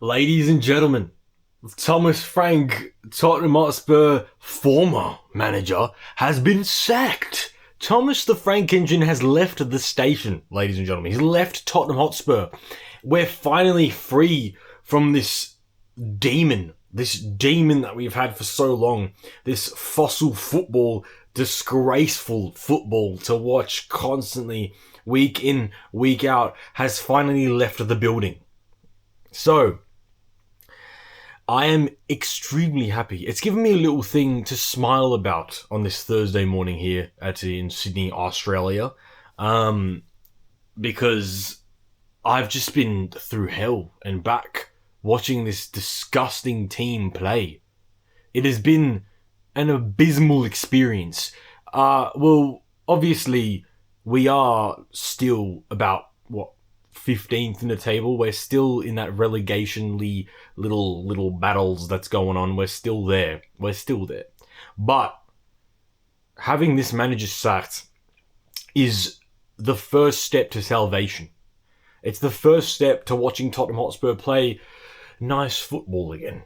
Ladies and gentlemen, Thomas Frank, Tottenham Hotspur former manager, has been sacked. Thomas the Frank engine has left the station, ladies and gentlemen. He's left Tottenham Hotspur. We're finally free from this demon that we've had for so long, this fossil football, disgraceful football to watch constantly, week in, week out, has finally left the building. So, I am extremely happy. It's given me a little thing to smile about on this Thursday morning here in Sydney, Australia, because I've just been through hell and back watching this disgusting team play. It has been an abysmal experience. Well, obviously, we are still about, 15th in the table. We're still in that relegation-ly little battles that's going on. We're still there. But having this manager sacked is the first step to salvation. It's the first step to watching Tottenham Hotspur play nice football again.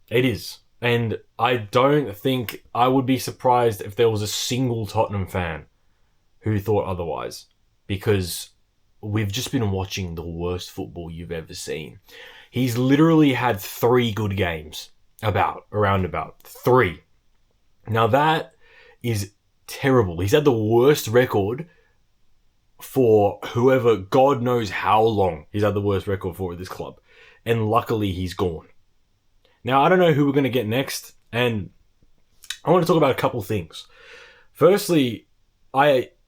It is. And I don't think I would be surprised if there was a single Tottenham fan who thought otherwise. Because we've just been watching the worst football you've ever seen. He's literally had 3 good games. Around about 3. Now that is terrible. He's had the worst record for whoever, God knows how long he's had the worst record for at this club. And luckily he's gone. Now I don't know who we're going to get next. And I want to talk about a couple things. Firstly,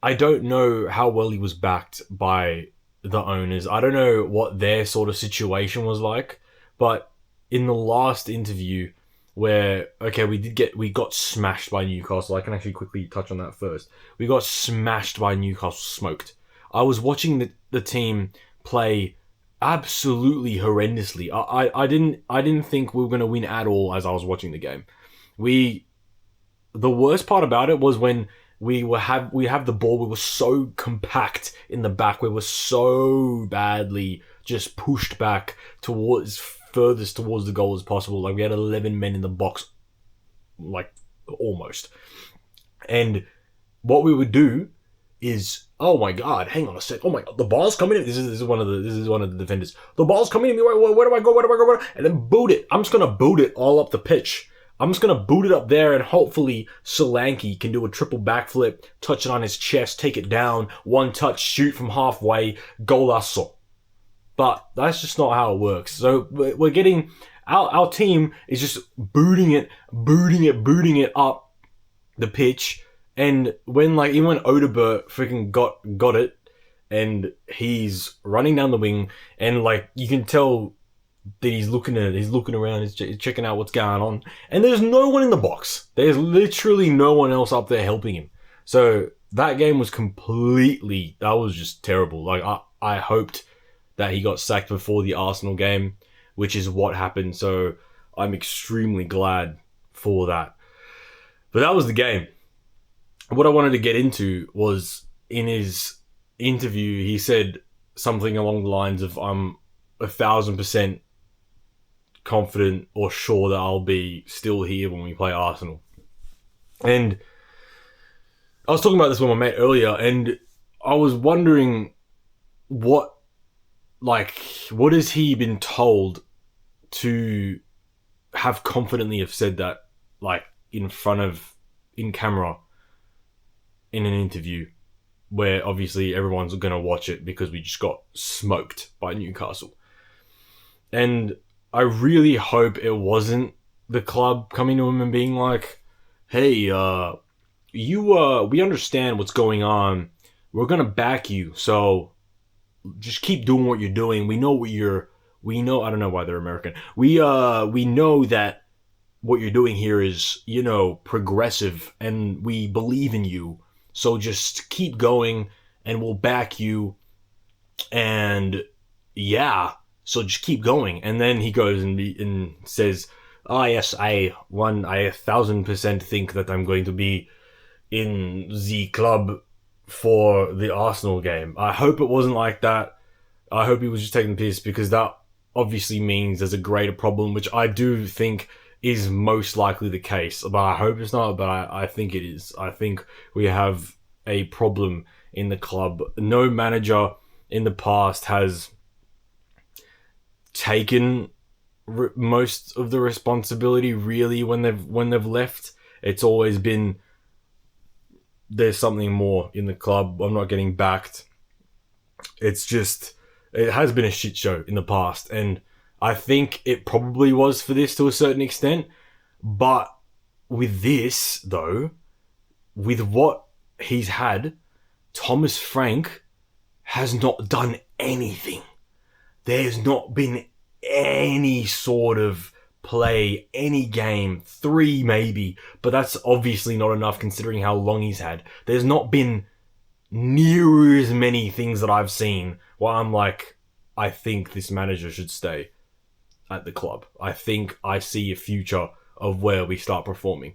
I don't know how well he was backed by the owners. I don't know what their sort of situation was like. But in the last interview where, we got smashed by Newcastle. I can actually quickly touch on that first. We got smashed by Newcastle, smoked. I was watching the team play absolutely horrendously. I didn't think we were going to win at all as I was watching the game. The worst part about it was when we have the ball. We were so compact in the back. We were so badly just pushed back furthest towards the goal as possible. Like we had 11 men in the box, like almost. And what we would do is, oh my god, hang on a sec. Oh my god, the ball's coming in. This is one of the defenders. The ball's coming in. Where do I go? And then boot it. I'm just gonna boot it all up the pitch. I'm just going to boot it up there and hopefully Solanke can do a triple backflip, touch it on his chest, take it down, one touch, shoot from halfway, golazo. But that's just not how it works. So we're getting, our team is just booting it up the pitch. And even when Odegaard freaking got it and he's running down the wing and you can tell that he's looking around, he's checking out what's going on. And there's no one in the box. There's literally no one else up there helping him. So that game was that was just terrible. I hoped that he got sacked before the Arsenal game, which is what happened. So I'm extremely glad for that. But that was the game. What I wanted to get into was, in his interview, he said something along the lines of, I'm 1,000% confident or sure that I'll be still here when we play Arsenal. And I was talking about this with my mate earlier, and I was wondering what has he been told to have confidently have said that, in camera, in an interview, where obviously everyone's going to watch it because we just got smoked by Newcastle. And I really hope it wasn't the club coming to him and being like, hey, we understand what's going on. We're going to back you. So just keep doing what you're doing. We know, I don't know why they're American. We know that what you're doing here is, progressive, and we believe in you. So just keep going and we'll back you. And yeah, so just keep going. And then he goes and says, oh yes, I 1,000% think that I'm going to be in the club for the Arsenal game. I hope it wasn't like that. I hope he was just taking the piss, because that obviously means there's a greater problem, which I do think is most likely the case. But I hope it's not, but I think it is. I think we have a problem in the club. No manager in the past has taken most of the responsibility really when they've left. It's always been, there's something more in the club, I'm not getting backed. It's just, it has been a shit show in the past, and I think it probably was for this to a certain extent. But with this though, with what he's had, Thomas Frank has not done anything. There's not been any sort of play, any game, 3 maybe, but that's obviously not enough considering how long he's had. There's not been near as many things that I've seen where I'm like, I think this manager should stay at the club. I think I see a future of where we start performing.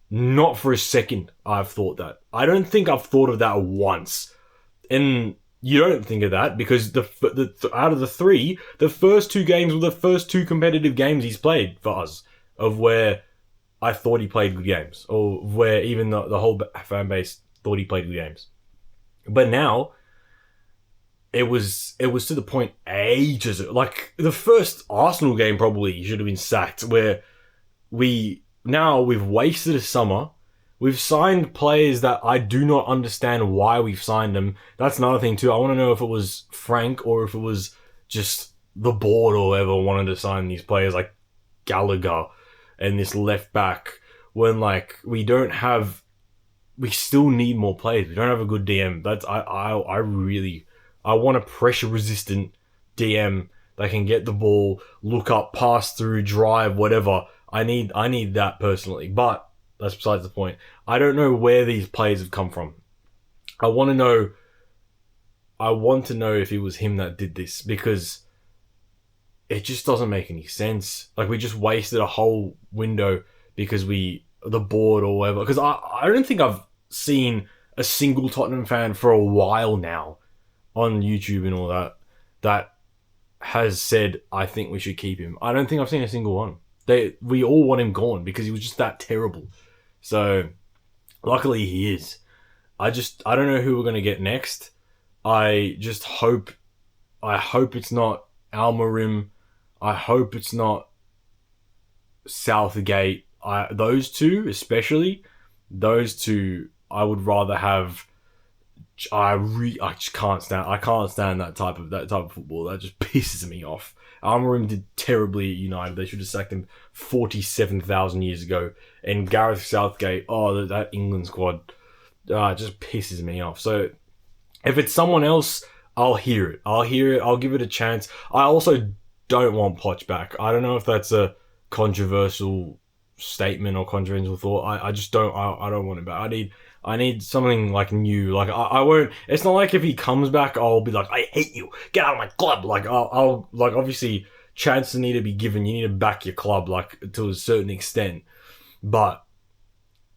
Not for a second I've thought that. I don't think I've thought of that once. And you don't think of that because the out of the 3, the first 2 games were the first 2 competitive games he's played for us, of where I thought he played good games, or where even the whole fan base thought he played good games. But now, it was to the point ages ago. Like, the first Arsenal game probably should have been sacked, where we've wasted a summer. We've signed players that I do not understand why we've signed them. That's another thing too. I want to know if it was Frank or if it was just the board or whoever wanted to sign these players like Gallagher and this left back, when like we still need more players. We don't have a good DM. I want a pressure resistant DM that can get the ball, look up, pass through, drive, whatever. I need that personally, but that's besides the point. I don't know where these players have come from. I want to know if it was him that did this, because it just doesn't make any sense. Like, we just wasted a whole window because the board or whatever. Because I don't think I've seen a single Tottenham fan for a while now on YouTube and all that has said, I think we should keep him. I don't think I've seen a single one. We all want him gone because he was just that terrible. So, luckily he is. I don't know who we're going to get next. I hope it's not Almarim. I hope it's not Southgate. Those two, especially, I would rather have. I just can't stand. I can't stand that type of football. That just pisses me off. Almarim did terribly at United. They should have sacked him 47,000 years ago. And Gareth Southgate, that England squad, it just pisses me off. So if it's someone else, I'll hear it. I'll give it a chance. I also don't want Poch back. I don't know if that's a controversial statement or controversial thought. I just don't. I don't want him back. I need something like new. Like, I won't. It's not like if he comes back, I'll be like, I hate you. Get out of my club. Like, I'll like, obviously chances need to be given. You need to back your club, like, to a certain extent. But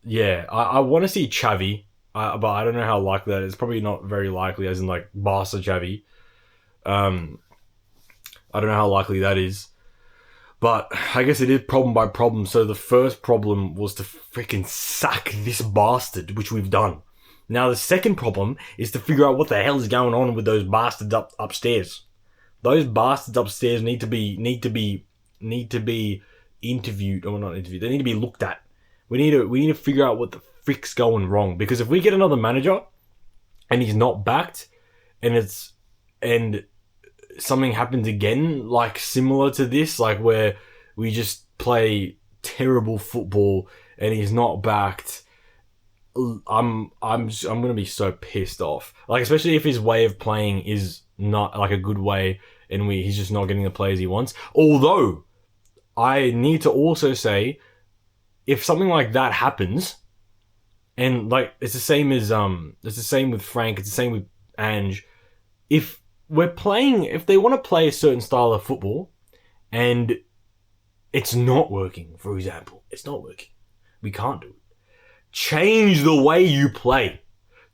yeah, I want to see Xavi. But I don't know how likely that is. Probably not very likely, as in like Barca Xavi. I don't know how likely that is. But I guess it is problem by problem. So the first problem was to freaking sack this bastard, which we've done. Now the second problem is to figure out what the hell is going on with those bastards upstairs. Those bastards upstairs need to be interviewed, or not interviewed. They need to be looked at. We need to figure out what the frick's going wrong. Because if we get another manager and he's not backed, and something happens again, like similar to this, like where we just play terrible football and he's not backed, I'm gonna be so pissed off. Like, especially if his way of playing is not like a good way and he's just not getting the players he wants. Although I need to also say, if something like that happens, and like it's the same with Frank, it's the same with Ange, if they want to play a certain style of football and it's not working, for example, it's not working, we can't do it. Change the way you play.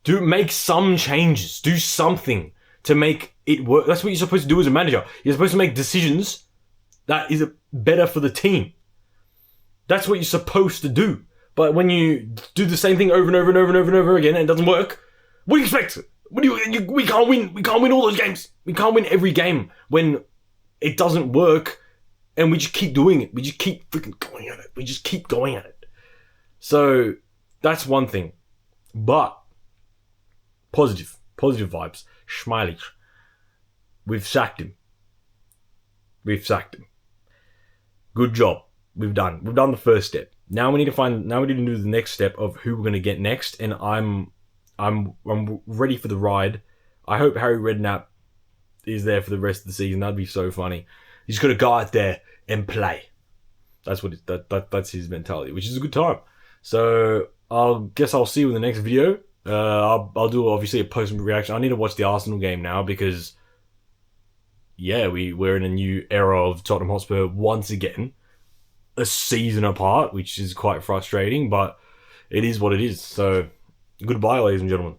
Make some changes. Do something to make it work. That's what you're supposed to do as a manager. You're supposed to make decisions that is better for the team. That's what you're supposed to do. But when you do the same thing over and over and over and over and over again and it doesn't work, what do you expect? We can't win. We can't win all those games. We can't win every game when it doesn't work, and we just keep doing it. We just keep freaking going at it. We just keep going at it. So that's one thing. But positive vibes. Schmeichel. We've sacked him. Good job. We've done the first step. Now we need to do the next step of who we're going to get next, and I'm ready for the ride. I hope Harry Redknapp is there for the rest of the season. That'd be so funny. He's got to go out there and play. That's what that's his mentality, which is a good time. So I'll see you in the next video. I'll do obviously a post reaction. I need to watch the Arsenal game now because we're in a new era of Tottenham Hotspur once again, a season apart, which is quite frustrating, but it is what it is. So goodbye, ladies and gentlemen.